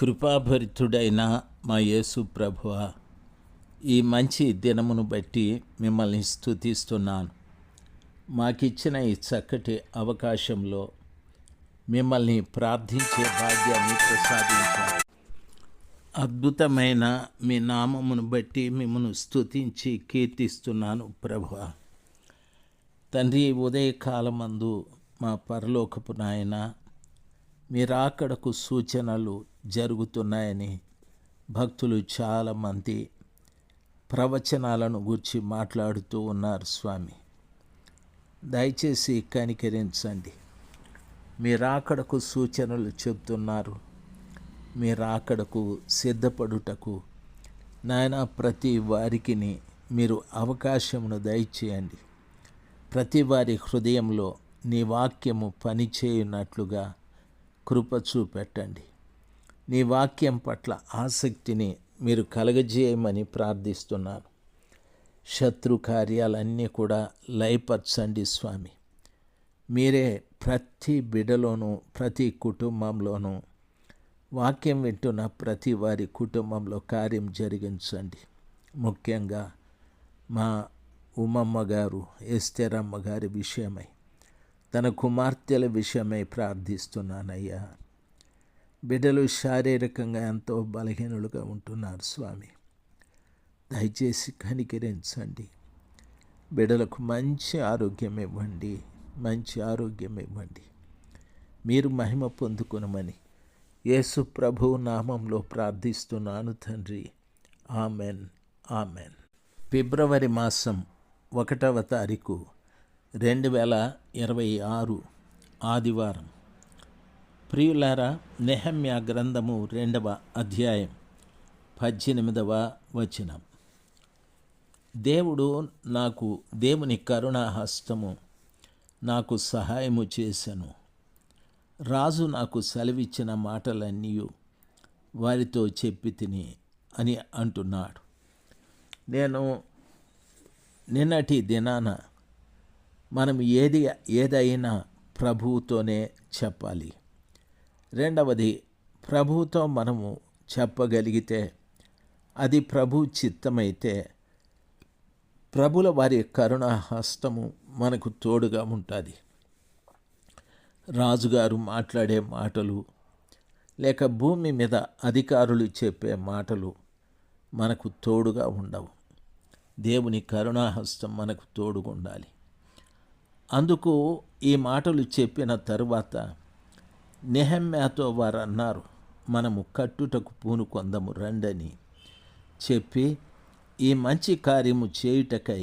కృపాభరితుడైన మా యేసు ప్రభువా, ఈ మంచి దినమును బట్టి మిమ్మల్ని స్తుతిస్తున్నాను. మాకిచ్చిన ఈ చక్కటి అవకాశంలో మిమ్మల్ని ప్రార్థించే భాగ్యాన్ని ప్రసాదించారు. అద్భుతమైన మీ నామమును బట్టి మిమ్మల్ని స్తుతించి కీర్తిస్తున్నాను ప్రభువా. తండ్రి, ఉదయకాలమందు మా పరలోకపు నాయన, మీ రాకడకు సూచనలు జరుగుతున్నాయని భక్తులు చాలామంది ప్రవచనాలను గురించి మాట్లాడుతూ ఉన్నారు. స్వామి, దయచేసి కనికరించండి. మీ రాకడకు సూచనలు చెప్తున్నారు. మీ రాకడకు సిద్ధపడుటకు నాయన ప్రతి వారికి మీరు అవకాశమును దయచేయండి. ప్రతి వారి హృదయంలో నీ వాక్యము పనిచేయున్నట్లుగా కృప చూపెట్టండి. నీ వాక్యం పట్ల ఆసక్తిని మీరు కలగజేయమని ప్రార్థిస్తున్నాను. శత్రు కార్యాలన్నీ కూడా లయపరచండి స్వామి. మీరే ప్రతి బిడ్డలోనూ, ప్రతి కుటుంబంలోనూ, వాక్యం వింటున్న ప్రతి వారి కుటుంబంలో కార్యం జరిగించండి. ముఖ్యంగా మా ఉమమ్మ గారు, ఎస్తేరమ్మ గారి విషయమై, తన కుమార్తెల విషయమై ప్రార్థిస్తున్నానయ్యా. బిడ్డలు శారీరకంగా ఎంతో బలహీనులుగా ఉంటున్నారు స్వామి. దయచేసి కనికరించండి. బిడ్డలకు మంచి ఆరోగ్యం ఇవ్వండి, మంచి ఆరోగ్యం ఇవ్వండి. మీరు మహిమ పొందుకొనమని యేసు ప్రభువు నామంలో ప్రార్థిస్తున్నాను తండ్రి. Amen, amen. ఫిబ్రవరి మాసం 1వ తారీఖు 2026 ఆదివారం. ప్రియులారా, నెహెమ్యా గ్రంథము 2వ అధ్యాయం 18వ వచనం. దేవుని కరుణాహస్తము నాకు సహాయము చేసెను. రాజు నాకు సెలవిచ్చిన మాటలన్నీ వారితో చెప్పి తిని అని అంటున్నాడు. నేను నిన్నటి దినాన మనం ఏదైనా ప్రభువుతోనే చెప్పాలి. రెండవది, ప్రభువుతో మనము చెప్పగలిగితే అది ప్రభు చిత్తమైతే ప్రభుల వారి కరుణాహస్తము మనకు తోడుగా ఉంటుంది. రాజుగారు మాట్లాడే మాటలు లేక భూమి మీద అధికారులు చెప్పే మాటలు మనకు తోడుగా ఉండవు. దేవుని కరుణాహస్తం మనకు తోడుగా ఉండాలి. అందుకు ఈ మాటలు చెప్పిన తరువాత నెహెమ్యాతో వారు అన్నారు, మనము కట్టుటకు పూనుకొందము రండని చెప్పి ఈ మంచి కార్యము చేయుటకై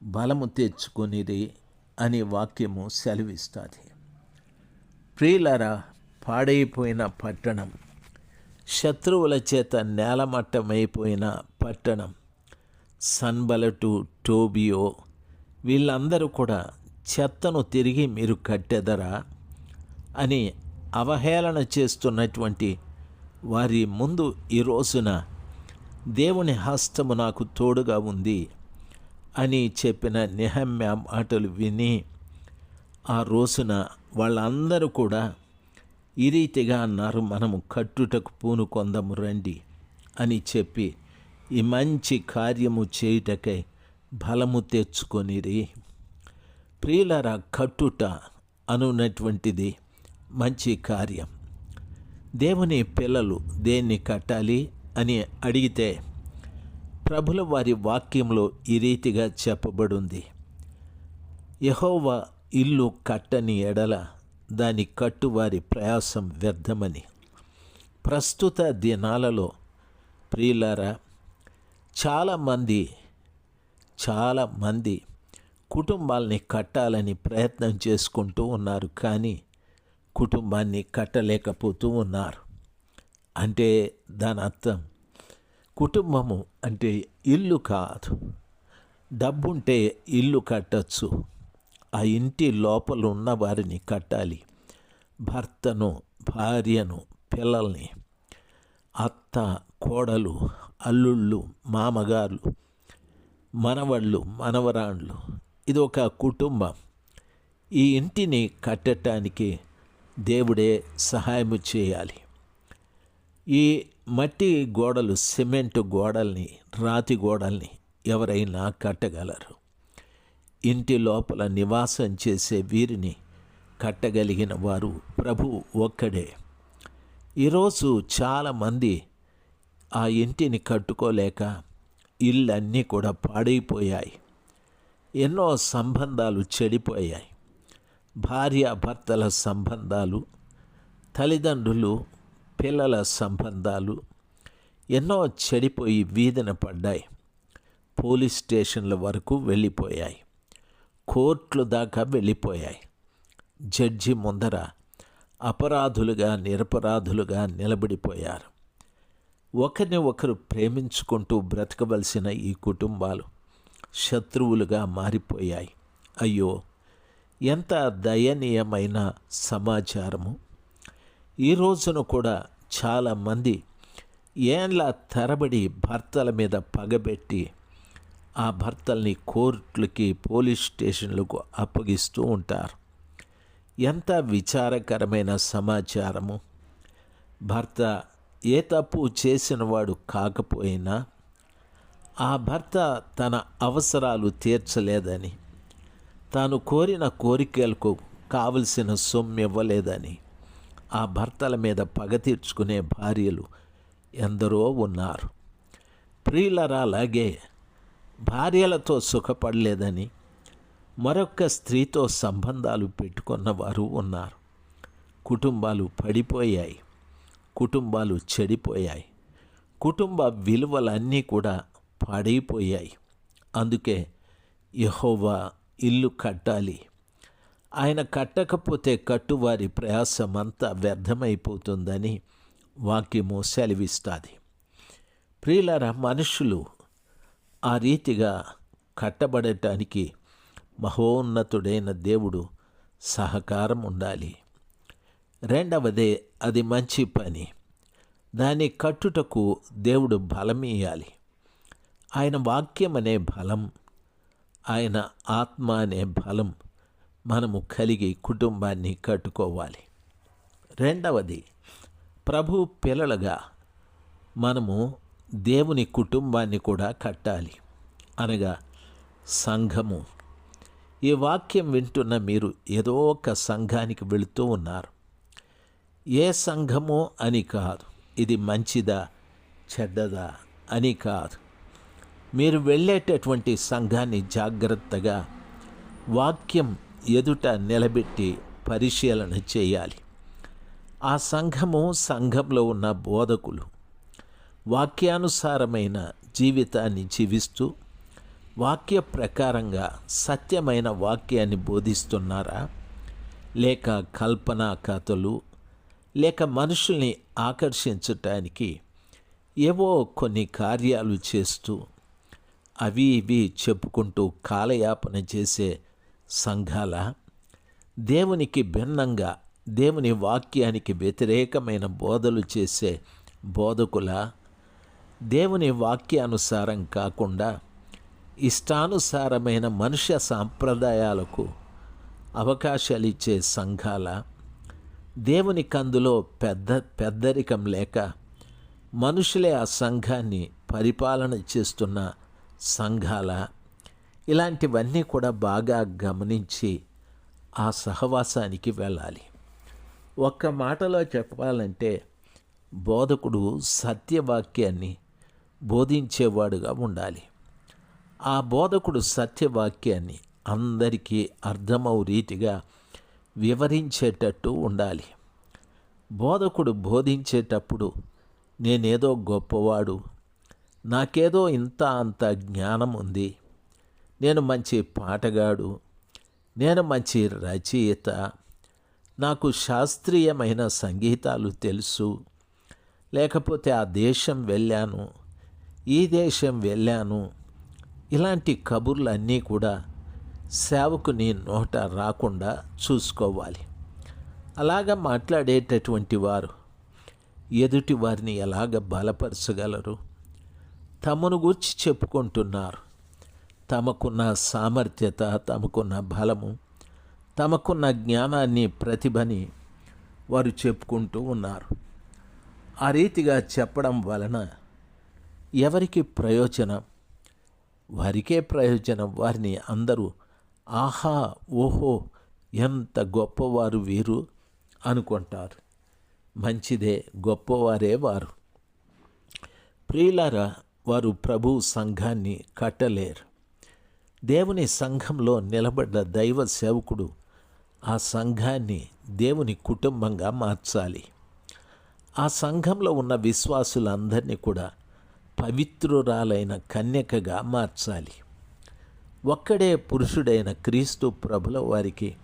బలము తెచ్చుకొనిరి అని వాక్యము సెలవిస్తుంది. ప్రియులారా, పాడైపోయిన పట్టణం, శత్రువుల చేత నేలమట్టమైపోయిన పట్టణం, సన్బలటు, టోబియో వీళ్ళందరూ కూడా చెత్తను తిరిగి మీరు కట్టెదరా అని అవహేళన చేస్తున్నటువంటి వారి ముందు ఈ రోజున దేవుని హస్తము నాకు తోడుగా ఉంది అని చెప్పిన నెహెమ్యా మాటలు విని ఆ రోజున వాళ్ళందరూ కూడా ఈ రీతిగా అన్నారు, మనము కట్టుటకు పూనుకొందము రండి అని చెప్పి ఈ మంచి కార్యము చేయుటకై బలము తెచ్చుకొనిరి. ప్రియులారా, కట్టుట అనున్నటువంటిది మంచి కార్యం. దేవుని పిల్లలు దేన్ని కట్టాలి అని అడిగితే ప్రభుల వారి వాక్యంలో ఈ రీతిగా చెప్పబడింది, యెహోవా ఇల్లు కట్టని ఎడల దాని కట్టువారి ప్రయాసం వ్యర్థమని. ప్రస్తుత దినాలలో ప్రియులారా, చాలామంది కుటుంబాలని కట్టాలని ప్రయత్నం చేసుకుంటూ ఉన్నారు, కానీ కుటుంబాన్ని కట్టలేకపోతూ ఉన్నారు. అంటే దాని అర్థం కుటుంబము అంటే ఇల్లు కాదు. డబ్బుంటే ఇల్లు కట్టచ్చు, ఆ ఇంటి లోపల ఉన్న వారిని కట్టాలి. భర్తను, భార్యను, పిల్లల్ని, అత్త, కోడలు, అల్లుళ్ళు, మామగారులు, మనవళ్ళు, మనవరాండ్లు, ఇది ఒక కుటుంబం. ఈ ఇంటిని కట్టడానికి దేవుడే సహాయము చేయాలి. ఈ మట్టి గోడలు, సిమెంటు గోడల్ని, రాతి గోడల్ని ఎవరైనా కట్టగలరు. ఇంటి లోపల నివాసం చేసే వీరిని కట్టగలిగిన వారు ప్రభు ఒక్కడే. ఈరోజు చాలామంది ఆ ఇంటిని కట్టుకోలేక ఇళ్ళన్నీ కూడా పాడైపోయాయి. ఎన్నో సంబంధాలు చెడిపోయాయి. భార్యాభర్తల సంబంధాలు, తల్లిదండ్రులు పిల్లల సంబంధాలు ఎన్నో చెడిపోయి వీధిన పడ్డాయి. పోలీస్ స్టేషన్ల వరకు వెళ్ళిపోయాయి. కోర్టుల దాకా వెళ్ళిపోయాయి. జడ్జి ముందర అపరాధులుగా, నిరపరాధులుగా నిలబడిపోయారు. ఒకరిని ఒకరు ప్రేమించుకుంటూ బ్రతకవలసిన ఈ కుటుంబాలు శత్రువులుగా మారిపోయాయి. అయ్యో, ఎంత దయనీయమైన సమాచారము! ఈ రోజున కూడా చాలామంది ఏండ్ల తరబడి భర్తల మీద పగబెట్టి ఆ భర్తల్ని కోర్టులకి, పోలీస్ స్టేషన్లకు అప్పగిస్తూ ఉంటారు. ఎంత విచారకరమైన సమాచారము! భర్త ఏ తప్పు చేసినవాడు కాకపోయినా ఆ భర్త తన అవసరాలు తీర్చలేదని, తాను కోరిన కోరికలకు కావలసిన సొమ్ము ఇవ్వలేదని ఆ భర్తల మీద పగ తీర్చుకునే భార్యలు ఎందరో ఉన్నారు. ప్రియులరా, అలాగే భార్యలతో సుఖపడలేదని మరొక స్త్రీతో సంబంధాలు పెట్టుకున్నవారు ఉన్నారు. కుటుంబాలు పడిపోయాయి. కుటుంబాలు చెడిపోయాయి. కుటుంబ విలువలన్నీ కూడా పాడైపోయాయి. అందుకే యెహోవా ఇల్లు కట్టాలి, ఆయన కట్టకపోతే కట్టువారి ప్రయాసమంతా వ్యర్థమైపోతుందని వాక్యము సెలవిస్తుంది. ప్రియులారా, మనుషులు ఆ రీతిగా కట్టబడటానికి మహోన్నతుడైన దేవుడు సహకారం ఉండాలి. రెండవదే, అది మంచి పని. దాన్ని కట్టుటకు దేవుడు బలం ఇయ్యాలి. ఆయన వాక్యం అనే బలం, ఆయన ఆత్మ అనే బలం మనము కలిగి కుటుంబాన్ని కట్టుకోవాలి. రెండవది, ప్రభు పిల్లలుగా మనము దేవుని కుటుంబాన్ని కూడా కట్టాలి, అనగా సంఘము. ఈ వాక్యం వింటున్న మీరు ఏదో ఒక సంఘానికి వెళుతూ ఉన్నారు. ఏ సంఘము అని కాదు, ఇది మంచిదా చెడ్డదా అని కాదు. మీరు వెళ్ళేటటువంటి సంఘాన్ని జాగ్రత్తగా వాక్యం ఎదుట నిలబెట్టి పరిశీలన చేయాలి. ఆ సంఘంలో ఉన్న బోధకులు వాక్యానుసారమైన జీవితాన్ని జీవిస్తూ వాక్య ప్రకారంగా సత్యమైన వాక్యాన్ని బోధిస్తున్నారా, లేక కల్పనా కథలు, లేక మనుషుల్ని ఆకర్షించటానికి ఏవో కొన్ని కార్యాలు చేస్తూ అవి ఇవి చెప్పుకుంటూ కాలయాపన చేసే సంఘాల, దేవునికి భిన్నంగా దేవుని వాక్యానికి వ్యతిరేకమైన బోధలు చేసే బోధకుల, దేవుని వాక్యానుసారం కాకుండా ఇష్టానుసారమైన మనుష్య సాంప్రదాయాలకు అవకాశాలు ఇచ్చే సంఘాల, దేవునికి అందులో పెద్దరికం లేక మనుషులే ఆ సంఘాన్ని పరిపాలన చేస్తున్న సంఘాల, ఇలాంటివన్నీ కూడా బాగా గమనించి ఆ సహవాసానికి వెళ్ళాలి. ఒక్క మాటలో చెప్పాలంటే, బోధకుడు సత్యవాక్యాన్ని బోధించేవాడుగా ఉండాలి. ఆ బోధకుడు సత్యవాక్యాన్ని అందరికీ అర్థమవు రీతిగా వివరించేటట్టు ఉండాలి. బోధకుడు బోధించేటప్పుడు నేనేదో గొప్పవాడు, నాకేదో ఇంత అంత జ్ఞానం ఉంది, నేను మంచి పాటగాడు, నేను మంచి రచయిత, నాకు శాస్త్రీయమైన సంగీతాలు తెలుసు, లేకపోతే ఆ దేశం వెళ్ళాను, ఈ దేశం వెళ్ళాను, ఇలాంటి కబుర్లన్నీ కూడా సేవకుని నోట రాకుండా చూసుకోవాలి. అలాగా మాట్లాడేటటువంటి వారు ఎదుటి వారిని ఎలాగ బలపరచగలరు? తమను గూర్చి చెప్పుకుంటున్నారు. తమకున్న సామర్థ్యత, తమకున్న బలము, తమకున్న జ్ఞానాన్ని, ప్రతిభని వారు చెప్పుకుంటూ ఉన్నారు. ఆ రీతిగా చెప్పడం వలన ఎవరికి ప్రయోజనం? వారికే ప్రయోజనం. వారిని అందరూ ఆహా, ఓహో, ఎంత గొప్పవారు వీరు అనుకుంటారు. మంచిదే, గొప్పవారే వారు. ప్రియులారా, వారు ప్రభు సంఘాన్ని కట్టలేరు. దేవుని సంఘంలో నిలబడ్డ దైవ సేవకుడు ఆ సంఘాన్ని దేవుని కుటుంబంగా మార్చాలి. ఆ సంఘంలో ఉన్న విశ్వాసులందరినీ కూడా పవిత్రురాలైన కన్యకగా మార్చాలి. ఒక్కడే పురుషుడైన క్రీస్తు ప్రభుల వారికి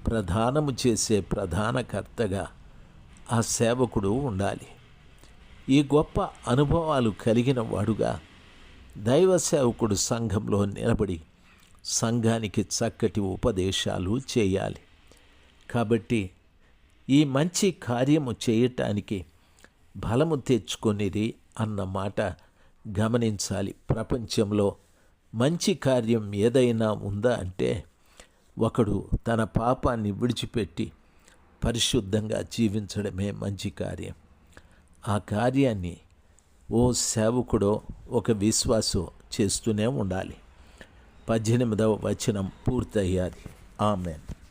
ప్రధానము చేసే ప్రధానకర్తగా ఆ సేవకుడు ఉండాలి. ఈ గొప్ప అనుభవాలు కలిగిన వాడుగా దైవ సేవకుడు సంఘంలో నిలబడి సంఘానికి చక్కటి ఉపదేశాలు చేయాలి. కాబట్టి ఈ మంచి కార్యము చేయటానికి బలము తెచ్చుకొనిరి అన్న మాట గమనించాలి. ప్రపంచంలో మంచి కార్యం ఏదైనా ఉందా అంటే ఒకడు తన పాపాన్ని విడిచిపెట్టి పరిశుద్ధంగా జీవించడమే మంచి కార్యం. ఆ కార్యాన్ని ఓ సేవకుడో ఒక విశ్వాసో చేస్తూనే ఉండాలి. 18వ వచనం పూర్తయ్యాది. ఆమేన్.